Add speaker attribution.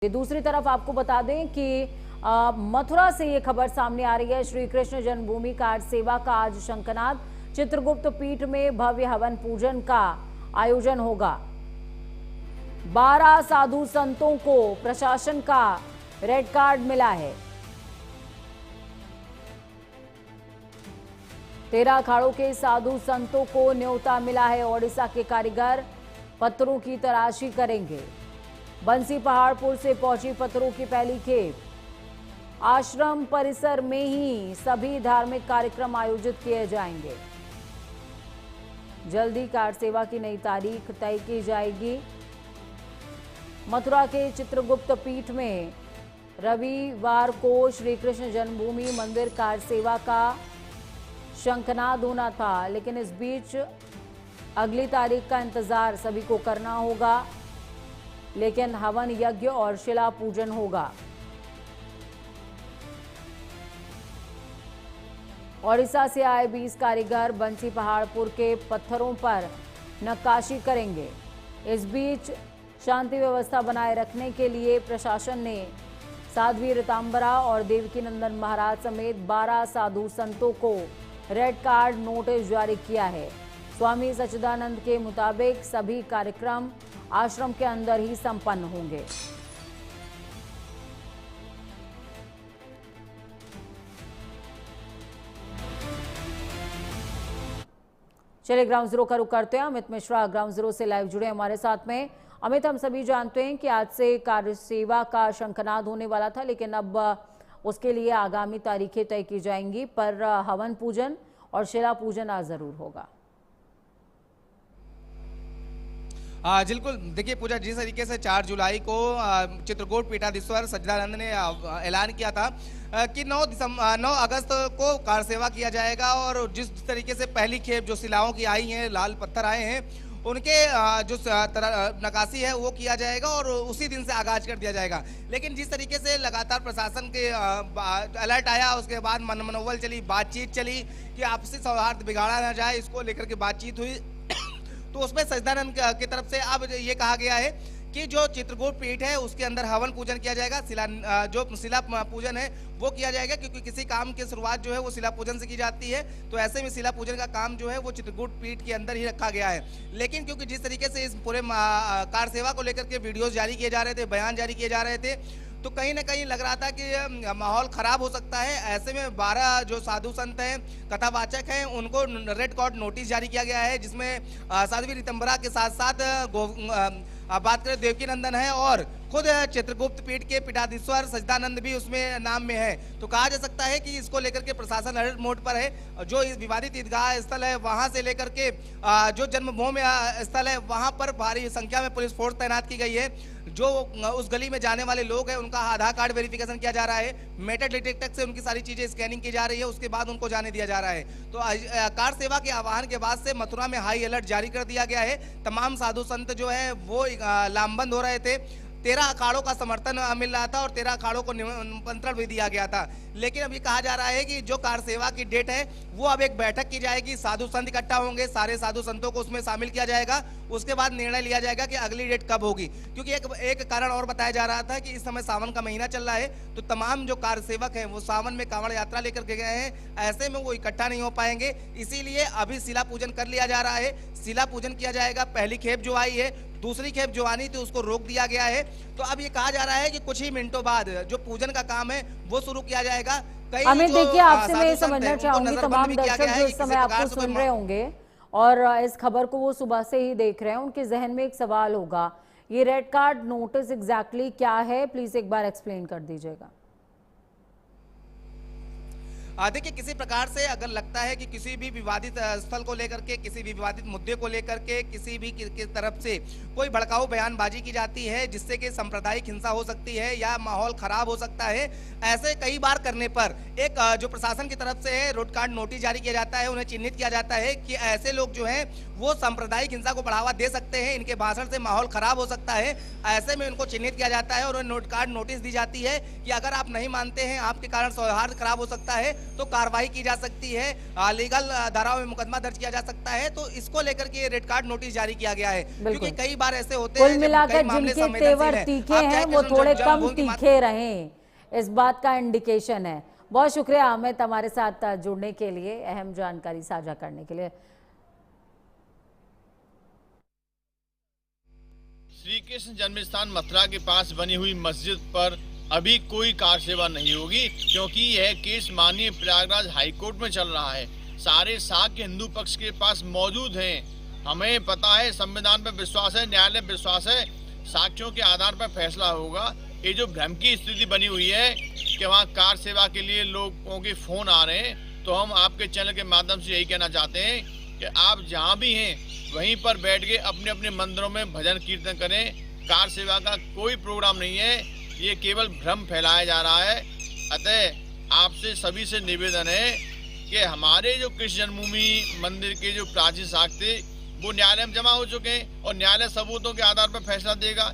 Speaker 1: दूसरी तरफ आपको बता दें कि मथुरा से ये खबर सामने आ रही है। श्री कृष्ण जन्मभूमि कार्ड सेवा का आज शंखनाद, चित्रगुप्त पीठ में भव्य हवन पूजन का आयोजन होगा। 12 साधु संतों को प्रशासन का रेड कार्ड मिला है। 13 अखाड़ों के साधु संतों को न्योता मिला है। ओडिशा के कारीगर पत्थरों की तराशी करेंगे। बंसी पहाड़पुर से पहुंची पत्थरों की पहली खेप। आश्रम परिसर में ही सभी धार्मिक कार्यक्रम आयोजित किए जाएंगे। जल्दी कार्ड सेवा की नई तारीख तय की जाएगी। मथुरा के चित्रगुप्त पीठ में रविवार को श्री कृष्ण जन्मभूमि मंदिर कार्ड सेवा का शंखनाद होना था, लेकिन इस बीच अगली तारीख का इंतजार सभी को करना होगा। लेकिन हवन यज्ञ और शिला पूजन होगा। ओडिशा से आए 20 कारीगर बंसी पहाड़पुर के पत्थरों पर नक्काशी करेंगे। इस बीच शांति व्यवस्था बनाए रखने के लिए प्रशासन ने साध्वी ऋतांबरा और देवकीनंदन महाराज समेत 12 साधु संतों को रेड कार्ड नोटिस जारी किया है। स्वामी सच्चिदानंद के मुताबिक सभी कार्यक्रम आश्रम के अंदर ही संपन्न होंगे। चलिए ग्राउंड जीरो का रुख करते हैं। अमित मिश्रा ग्राउंड जीरो से लाइव जुड़े हमारे साथ में। अमित, हम सभी जानते हैं कि आज से कार्य सेवा का शंखनाद होने वाला था, लेकिन अब उसके लिए आगामी तारीखें तय की जाएंगी, पर हवन पूजन और शिला पूजन आज जरूर होगा।
Speaker 2: बिल्कुल, देखिए पूजा, जिस तरीके से 4 जुलाई को चित्रकूट पीठाधीश्वर सच्चिदानंद ने ऐलान किया था कि 9 अगस्त को कार सेवा किया जाएगा, और जिस तरीके से पहली खेप जो शिलाओं की आई हैं, लाल पत्थर आए हैं, उनके जो नकाशी है वो किया जाएगा और उसी दिन से आगाज कर दिया जाएगा। लेकिन जिस तरीके से लगातार प्रशासन के अलर्ट आया, उसके बाद मनोबल चली, बातचीत चली कि आपसी सौहार्द बिगाड़ा ना जाए, इसको लेकर के बातचीत हुई। तो उसमें सच्चिदानंद की तरफ से अब ये कहा गया है कि जो चित्रकूट पीठ है उसके अंदर हवन पूजन किया जाएगा। जो शिला पूजन है वो किया जाएगा, क्योंकि किसी काम की शुरुआत जो है वो शिला पूजन से की जाती है। तो ऐसे में शिला पूजन का काम जो है वो चित्रकूट पीठ के अंदर ही रखा गया है। लेकिन क्योंकि जिस तरीके से इस पूरे कार सेवा को लेकर के वीडियोज जारी किए जा रहे थे, बयान जारी किए जा रहे थे, तो कहीं ना कहीं लग रहा था कि माहौल खराब हो सकता है। ऐसे में 12 जो साधु संत हैं, कथावाचक हैं, उनको रेड कार्ड नोटिस जारी किया गया है, जिसमें साध्वी ऋतंबरा के साथ साथ बात करें देवकीनंदन है और खुद चित्रगुप्त पीठ के पीठाधीश्वर सच्चिदानंद भी उसमें नाम में है। तो कहा जा सकता है कि इसको लेकर के प्रशासन अलर्ट मोड पर है। जो इस विवादित ईदगाह स्थल है वहां से लेकर के जो जन्मभूमि स्थल है वहां पर भारी संख्या में पुलिस फोर्स तैनात की गई है। जो उस गली में जाने वाले लोग हैं उनका आधार कार्ड वेरिफिकेशन किया जा रहा है, मेटल डिटेक्टर से उनकी सारी चीजें स्कैनिंग की जा रही है, उसके बाद उनको जाने दिया जा रहा है। तो कार सेवा के आह्वान के बाद से मथुरा में हाई अलर्ट जारी कर दिया गया है। तमाम साधु संत जो है वो लामबंद हो रहे थे। 13 अखाड़ों का समर्थन मिल रहा था और 13 अखाड़ों को निमंत्रण भी दिया गया था। लेकिन अभी कहा जा रहा है कि जो कार सेवा की डेट है वो अब एक बैठक की जाएगी, साधु संत इकट्ठा होंगे, सारे साधु संतों को उसमें शामिल किया जाएगा। उसके बाद निर्णय लिया जाएगा कि अगली डेट कब होगी। क्योंकि एक कारण और बताया जा रहा था कि इस समय सावन का महीना चल रहा है, तो तमाम जो कार सेवक हैं वो सावन में कांवड़ यात्रा लेकर के गए हैं, ऐसे में वो इकट्ठा नहीं हो पाएंगे। इसीलिए अभी शिला पूजन कर लिया जा रहा है। शिला पूजन किया जाएगा। पहली खेप जो आई है, दूसरी खेप जो आनी थी उसको रोक दिया गया है। तो अब ये कहा जा रहा है कि कुछ ही मिनटों बाद जो पूजन का काम है वो शुरू किया जाएगा।
Speaker 1: अमित, देखिए आपसे मैं समझना चाहूंगी, तमाम दर्शक जो इस समय आपको सुन रहे होंगे और इस खबर को वो सुबह से ही देख रहे हैं, उनके जहन में एक सवाल होगा, ये रेड कार्ड नोटिस एग्जैक्टली क्या है? प्लीज एक बार एक्सप्लेन कर दीजिएगा।
Speaker 2: देखिए, किसी प्रकार से अगर लगता है कि किसी भी विवादित स्थल को लेकर के, किसी भी विवादित मुद्दे को लेकर के किसी भी की तरफ से कोई भड़काऊ बयानबाजी की जाती है जिससे कि सांप्रदायिक हिंसा हो सकती है या माहौल खराब हो सकता है, ऐसे कई बार करने पर एक जो प्रशासन की तरफ से रेड कार्ड नोटिस जारी किया जाता है, उन्हें चिन्हित किया जाता है कि ऐसे लोग जो हैं वो सांप्रदायिक हिंसा को बढ़ावा दे सकते हैं, इनके भाषण से माहौल खराब हो सकता है। ऐसे में उनको चिन्हित किया जाता है और उन्हें रेड कार्ड नोटिस दी जाती है कि अगर आप नहीं मानते हैं, आपके कारण सौहार्द खराब हो सकता है, तो कार्रवाई की जा सकती है, लीगल धाराओं में मुकदमा दर्ज किया जा सकता है। तो इसको लेकर के रेड कार्ड नोटिस जारी किया गया है, क्योंकि कई बार ऐसे होते हैं
Speaker 1: कुल मिलाकर जिनके तेवर तीखे हैं वो थोड़े कम तीखे रहें, इस बात का इंडिकेशन है। बहुत शुक्रिया अमित हमारे साथ जुड़ने के लिए, अहम जानकारी साझा करने के लिए।
Speaker 3: श्री कृष्ण जन्मस्थान मथुरा के पास बनी हुई मस्जिद पर अभी कोई कार सेवा नहीं होगी, क्योंकि यह केस माननीय प्रयागराज हाईकोर्ट में चल रहा है। सारे साक्ष्य हिंदू पक्ष के पास मौजूद हैं। हमें पता है, संविधान पर विश्वास है, न्यायालय विश्वास है, साक्ष्यों के आधार पर फैसला होगा। ये जो भ्रम की स्थिति बनी हुई है कि वहाँ कार सेवा के लिए लोगों के फोन आ रहे हैं, तो हम आपके चैनल के माध्यम से यही कहना चाहते हैं कि आप जहाँ भी हैं वहीं पर बैठ के अपने अपने मंदिरों में भजन कीर्तन करें। कार सेवा का कोई प्रोग्राम नहीं है, ये केवल भ्रम फैलाया जा रहा है। अतः आपसे सभी से निवेदन है कि हमारे जो कृष्ण जन्मभूमि मंदिर के जो प्राचीन साक्ष्य थे वो न्यायालय में जमा हो चुके हैं और न्यायालय सबूतों के आधार पर फैसला देगा।